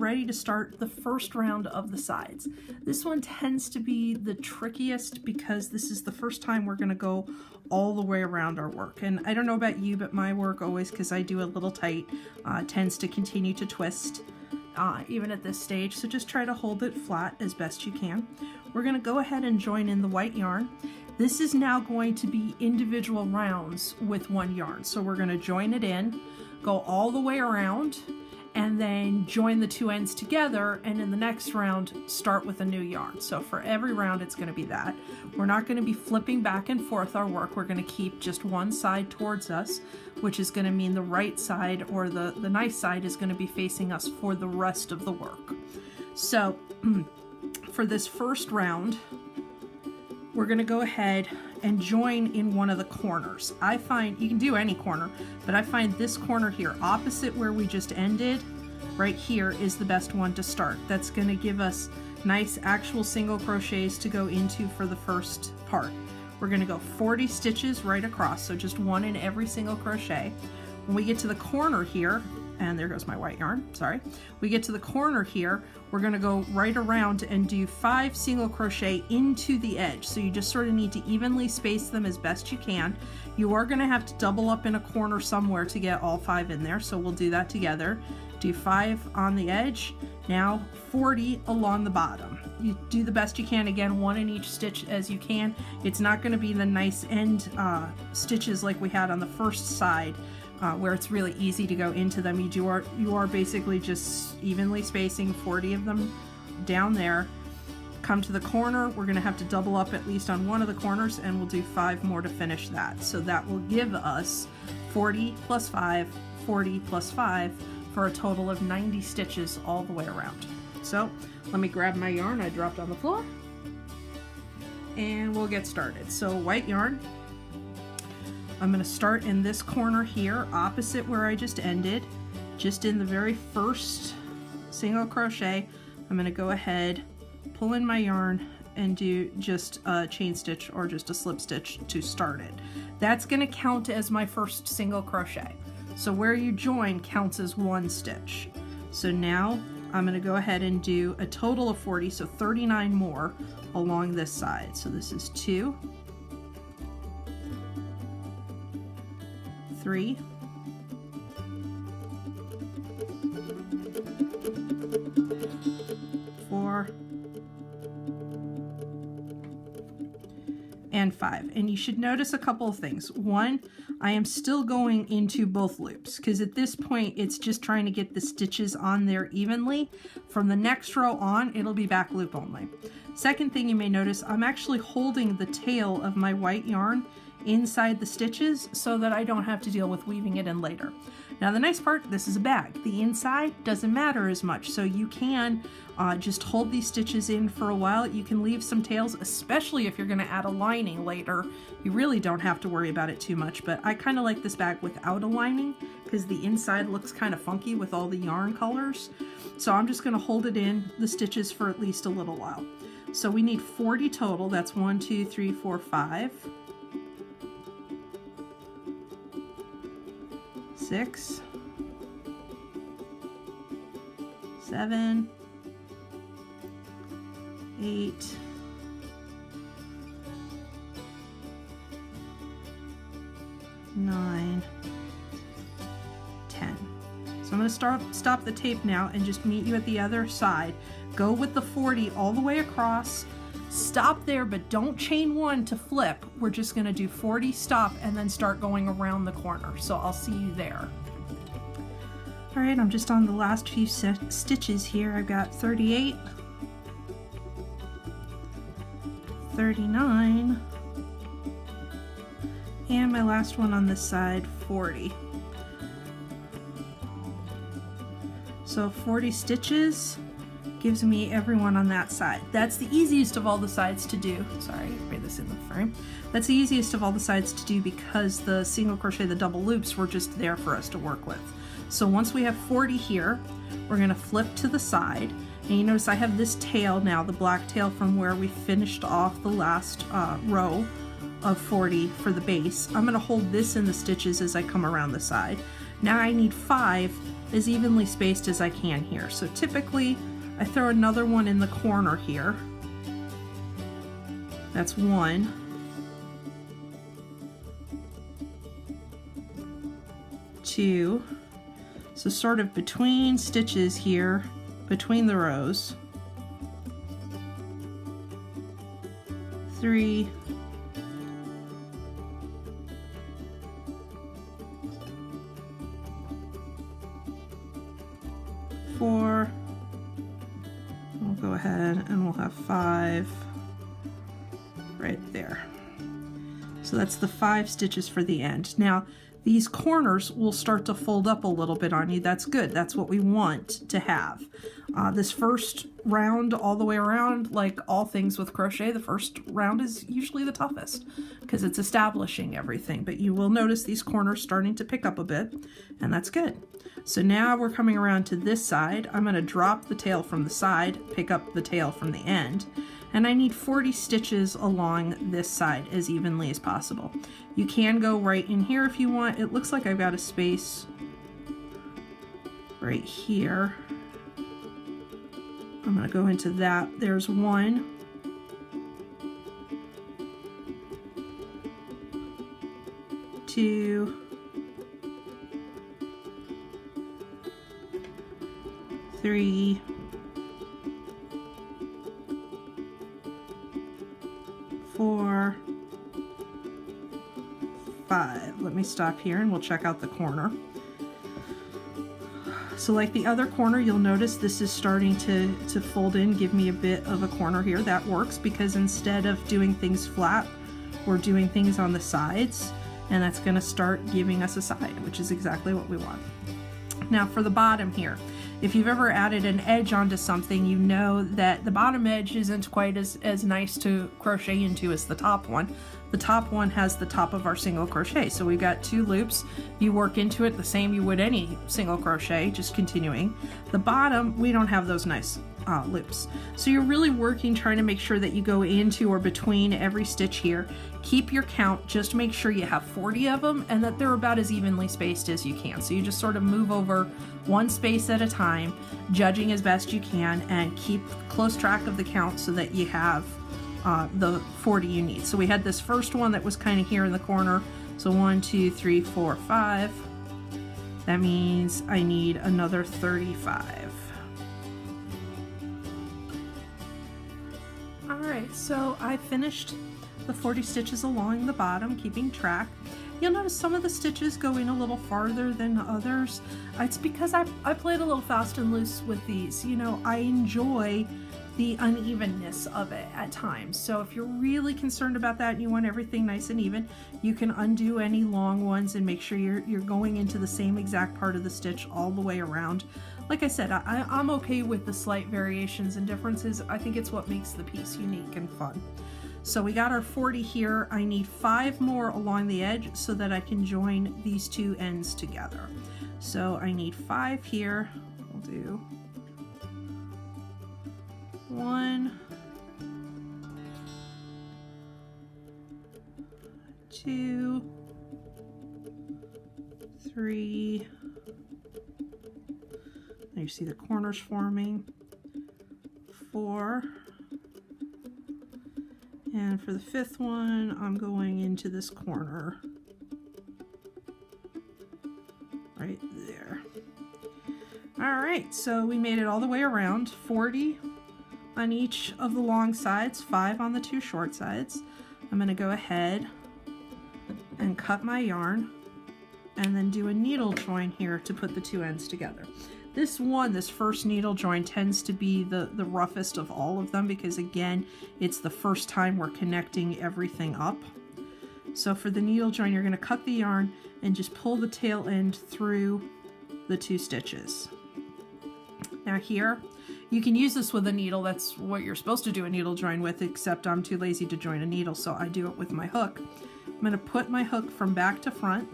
ready to start the first round of the sides. This one tends to be the trickiest because this is the first time we're going to go all the way around our work. And I don't know about you, but my work always, because I do a little tight, tends to continue to twist even at this stage. So just try to hold it flat as best you can. We're going to go ahead and join in the white yarn. This is now going to be individual rounds with one yarn. So we're going to join it in, go all the way around, and then join the two ends together, and in the next round start with a new yarn. So for every round it's going to be that. We're not going to be flipping back and forth our work. We're going to keep just one side towards us, which is going to mean the right side, or the nice side, is going to be facing us for the rest of the work. So for this first round, we're going to go ahead and join in one of the corners. I find, you can do any corner, but I find this corner here, opposite where we just ended, right here, is the best one to start. That's going to give us nice actual single crochets to go into for the first part. We're going to go 40 stitches right across, so just one in every single crochet. When we get to the corner here, and there goes my white yarn, sorry. We get to the corner here, we're going to go right around and do 5 single crochet into the edge. So you just sort of need to evenly space them as best you can. You are going to have to double up in a corner somewhere to get all 5 in there, so we'll do that together. Do 5 on the edge, now 40 along the bottom. You do the best you can, again, one in each stitch as you can. It's not going to be the nice end stitches like we had on the first side, where it's really easy to go into them. You are basically just evenly spacing 40 of them down there. Come to the corner, we're going to have to double up at least on one of the corners, and we'll do 5 more to finish that. So that will give us 40 plus 5, 40 plus 5, for a total of 90 stitches all the way around. So let me grab my yarn I dropped on the floor, and we'll get started. So white yarn, I'm going to start in this corner here, opposite where I just ended, just in the very first single crochet. I'm going to go ahead, pull in my yarn, and do just a chain stitch or just a slip stitch to start it. That's going to count as my first single crochet. So where you join counts as 1 stitch. So now I'm going to go ahead and do a total of 40, so 39 more along this side. So this is 2, 3, 4, and 5. And you should notice a couple of things. One, I am still going into both loops, because at this point it's just trying to get the stitches on there evenly. From the next row on, it'll be back loop only. Second thing you may notice, I'm actually holding the tail of my white yarn inside the stitches so that I don't have to deal with weaving it in later. Now the nice part, this is a bag. The inside doesn't matter as much, so you can just hold these stitches in for a while. You can leave some tails, especially if you're going to add a lining later. You really don't have to worry about it too much, but I kind of like this bag without a lining because the inside looks kind of funky with all the yarn colors. So I'm just going to hold it in the stitches for at least a little while. So we need 40 total. That's 1, 2, 3, 4, 5. 6, 7, 8, 9, 10. So I'm going to stop the tape now and just meet you at the other side. Go with the 40 all the way across. Stop there, but don't chain 1 to flip. We're just going to do 40, stop, and then start going around the corner. So I'll see you there. All right, I'm just on the last few stitches here. I've got 38, 39, and my last one on this side, 40. So 40 stitches gives me everyone on that side. That's the easiest of all the sides to do. Sorry, put this in the frame. That's the easiest of all the sides to do because the single crochet, the double loops, were just there for us to work with. So once we have 40 here, we're going to flip to the side. And you notice I have this tail now, the black tail from where we finished off the last row of 40 for the base. I'm going to hold this in the stitches as I come around the side. Now I need 5 as evenly spaced as I can here. So typically I throw another one in the corner here. That's one. Two. So sort of between stitches here, between the rows. Three. Four. We'll go ahead and we'll have 5 right there. So that's the 5 stitches for the end. Now these corners will start to fold up a little bit on you. That's good. That's what we want to have. This first round all the way around, like all things with crochet, the first round is usually the toughest because it's establishing everything. But you will notice these corners starting to pick up a bit, and that's good. So now we're coming around to this side. I'm going to drop the tail from the side, pick up the tail from the end, and I need 40 stitches along this side as evenly as possible. You can go right in here if you want. It looks like I've got a space right here. I'm going to go into that. There's 1. 2. 3. 4. 5. Let me stop here and we'll check out the corner. So like the other corner, you'll notice this is starting to fold in, give me a bit of a corner here. That works because instead of doing things flat, we're doing things on the sides, and that's going to start giving us a side, which is exactly what we want. Now for the bottom here, if you've ever added an edge onto something, you know that the bottom edge isn't quite as nice to crochet into as the top one. The top one has the top of our single crochet. So we've got 2 loops. You work into it the same you would any single crochet, just continuing. The bottom, we don't have those nice loops. So you're really working, trying to make sure that you go into or between every stitch here. Keep your count, just make sure you have 40 of them and that they're about as evenly spaced as you can. So you just sort of move over one space at a time, judging as best you can, and keep close track of the count so that you have the 40 you need. So we had this first one that was kind of here in the corner. So 1, 2, 3, 4, 5. That means I need another 35. All right, so I finished the 40 stitches along the bottom, keeping track. You'll notice some of the stitches go in a little farther than others. It's because I played a little fast and loose with these. You know, I enjoy the unevenness of it at times. So if you're really concerned about that and you want everything nice and even, you can undo any long ones and make sure you're going into the same exact part of the stitch all the way around. Like I said, I'm okay with the slight variations and differences. I think it's what makes the piece unique and fun. So we got our 40 here. I need 5 more along the edge so that I can join these 2 ends together. So I need 5 here. We'll do 1, 2, 3. Now you see the corners forming. 4. And for the 5th one, I'm going into this corner right there. All right, so we made it all the way around, 40 on each of the long sides, 5 on the 2 short sides. I'm going to go ahead and cut my yarn and then do a needle join here to put the 2 ends together. This first needle join tends to be the roughest of all of them because, again, it's the first time we're connecting everything up. So for the needle join, you're going to cut the yarn and just pull the tail end through the 2 stitches. Now here, you can use this with a needle. That's what you're supposed to do a needle join with, except I'm too lazy to join a needle, so I do it with my hook. I'm going to put my hook from back to front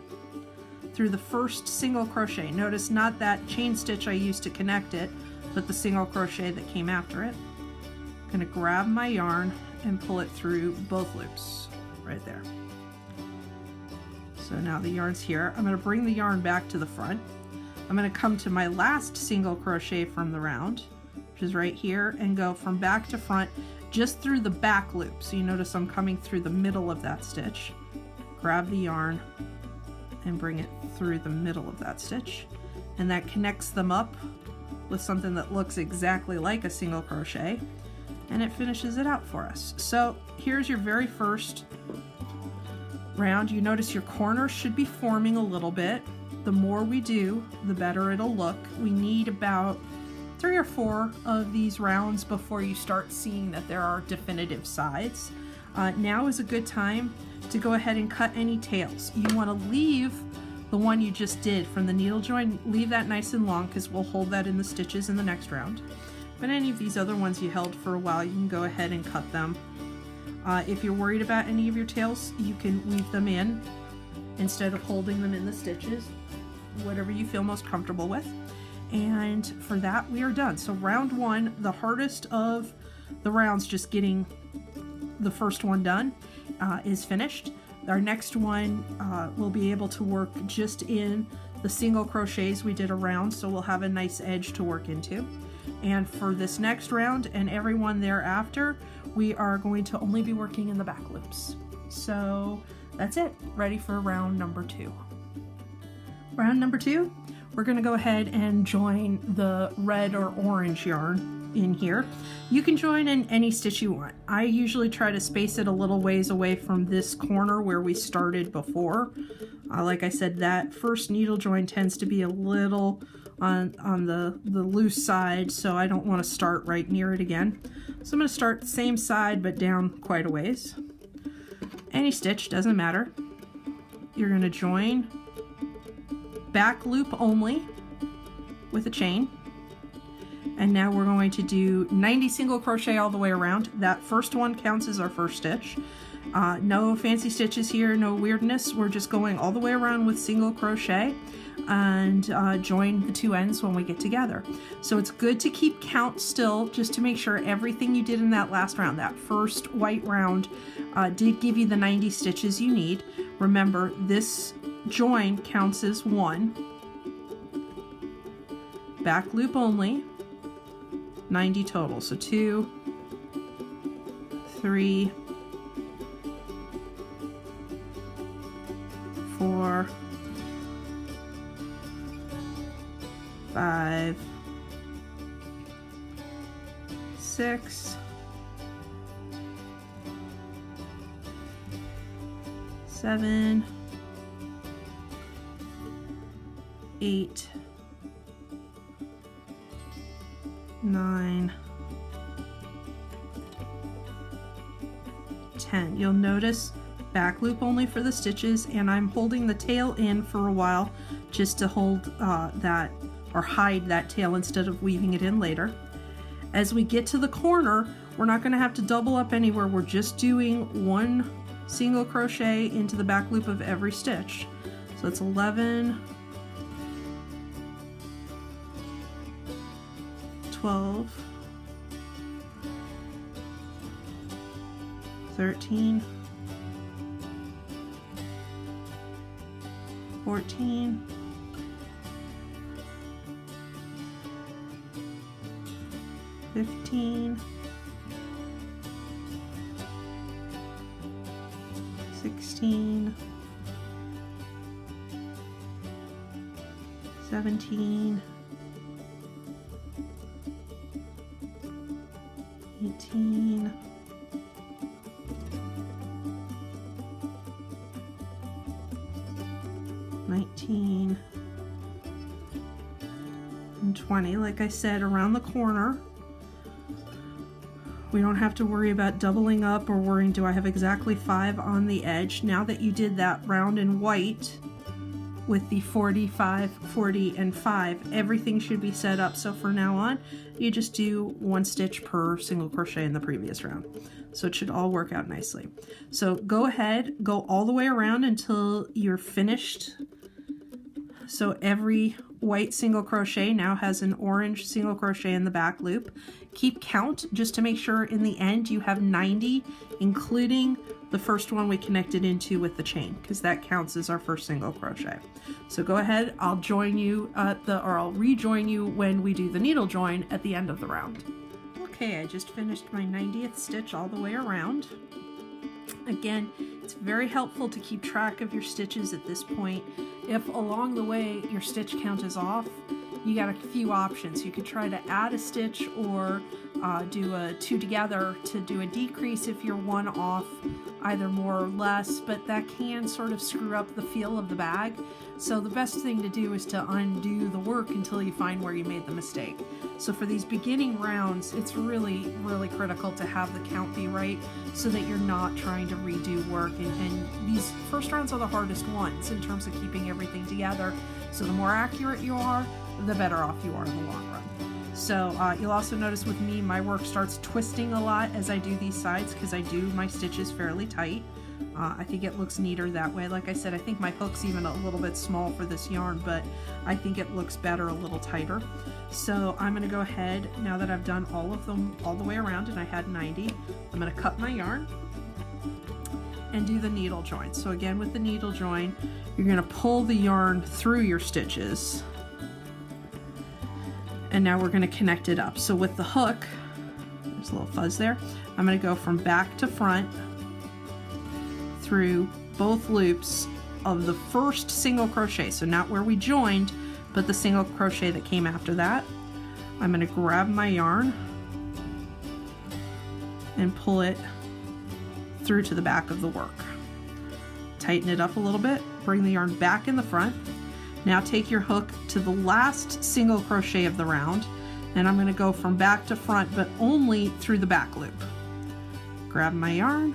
through the first single crochet. Notice not that chain stitch I used to connect it, but the single crochet that came after it. I'm going to grab my yarn and pull it through both loops right there. So now the yarn's here. I'm going to bring the yarn back to the front. I'm going to come to my last single crochet from the round, which is right here, and go from back to front just through the back loop. So you notice I'm coming through the middle of that stitch. Grab the yarn and bring it through the middle of that stitch, and that connects them up with something that looks exactly like a single crochet, and it finishes it out for us. So here's your very first round. You notice your corners should be forming a little bit. The more we do, the better it'll look. We need about 3 or 4 of these rounds before you start seeing that there are definitive sides. Now is a good time to go ahead and cut any tails. You want to leave the one you just did from the needle join, leave that nice and long because we'll hold that in the stitches in the next round. But any of these other ones you held for a while, you can go ahead and cut them. If you're worried about any of your tails, you can weave them in instead of holding them in the stitches, whatever you feel most comfortable with. And for that, we are done. So round 1, the hardest of the rounds, just getting the first one done, is finished. Our next one, we'll be able to work just in the single crochets we did around, so we'll have a nice edge to work into. And for this next round and every one thereafter, we are going to only be working in the back loops. So that's it, ready for round number 2. Round number 2, we're going to go ahead and join the red or orange yarn in here. You can join in any stitch you want. I usually try to space it a little ways away from this corner where we started before. Like I said, that first needle join tends to be a little on the loose side, so I don't want to start right near it again. So I'm going to start the same side but down quite a ways. Any stitch, doesn't matter. You're going to join back loop only with a chain. And now we're going to do 90 single crochet all the way around. That first one counts as our first stitch. No fancy stitches here, no weirdness. We're just going all the way around with single crochet and join the 2 ends when we get together. So it's good to keep count still, just to make sure everything you did in that last round, that first white round, did give you the 90 stitches you need. Remember, this join counts as 1. Back loop only, 90 total. So 2, 3, 4, 5, 6, 7, 8, 9, 10. You'll notice back loop only for the stitches, and I'm holding the tail in for a while just to hold that, or hide that tail instead of weaving it in later. As we get to the corner, we're not going to have to double up anywhere. We're just doing 1 single crochet into the back loop of every stitch. So it's 11, 12, 13, 14, 15, 16, 17, 18, 19, and 20. Like I said, around the corner, we don't have to worry about doubling up or worrying, do I have exactly 5 on the edge? Now that you did that round in white with the 45, 40, and 5, everything should be set up. So for now on, you just do 1 stitch per single crochet in the previous round. So it should all work out nicely. So go ahead, go all the way around until you're finished. So every white single crochet now has an orange single crochet in the back loop. Keep count just to make sure in the end you have 90, including the first one we connected into with the chain, because that counts as our first single crochet. So go ahead, I'll join you I'll rejoin you when we do the needle join at the end of the round. Okay, I just finished my 90th stitch all the way around. Again, it's very helpful to keep track of your stitches at this point. If along the way your stitch count is off, you got a few options. You could try to add a stitch or do a two together to do a decrease if you're one off, either more or less, but that can sort of screw up the feel of the bag. So the best thing to do is to undo the work until you find where you made the mistake. So for these beginning rounds, it's really, really critical to have the count be right so that you're not trying to redo work. And these first rounds are the hardest ones in terms of keeping everything together. So the more accurate you are, the better off you are in the long run. So you'll also notice with me, my work starts twisting a lot as I do these sides because I do my stitches fairly tight. I think it looks neater that way. Like I said, I think my hook's even a little bit small for this yarn, but I think it looks better a little tighter. So I'm going to go ahead, now that I've done all of them all the way around and I had 90, I'm going to cut my yarn and do the needle join. So again, with the needle join, you're going to pull the yarn through your stitches. And now we're going to connect it up. So with the hook, there's a little fuzz there, I'm going to go from back to front through both loops of the first single crochet. So not where we joined, but the single crochet that came after that. I'm going to grab my yarn and pull it through to the back of the work. Tighten it up a little bit, bring the yarn back in the front. Now take your hook to the last single crochet of the round, and I'm going to go from back to front, but only through the back loop. Grab my yarn,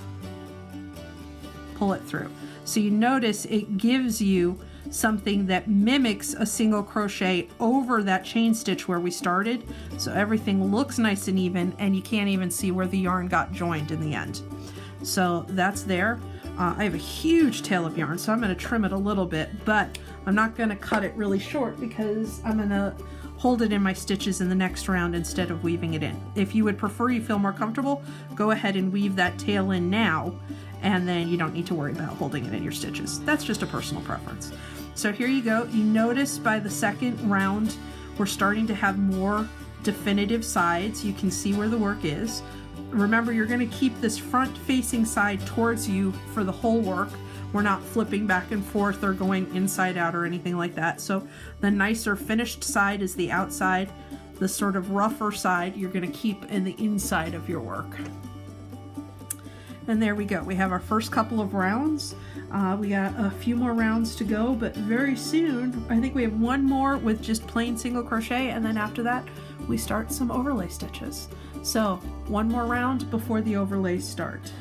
pull it through. So you notice it gives you something that mimics a single crochet over that chain stitch where we started. So everything looks nice and even, and you can't even see where the yarn got joined in the end. So that's there. I have a huge tail of yarn, so I'm going to trim it a little bit, but I'm not going to cut it really short because I'm going to hold it in my stitches in the next round instead of weaving it in. If you would prefer, you feel more comfortable, go ahead and weave that tail in now, and then you don't need to worry about holding it in your stitches. That's just a personal preference. So here you go. You notice by the second round, we're starting to have more definitive sides. You can see where the work is. Remember, you're going to keep this front-facing side towards you for the whole work. We're not flipping back and forth or going inside out or anything like that. So the nicer finished side is the outside. The sort of rougher side you're going to keep in the inside of your work. And there we go. We have our first couple of rounds. We got a few more rounds to go, but very soon, I think we have one more with just plain single crochet, and then after that, we start some overlay stitches. So one more round before the overlays start.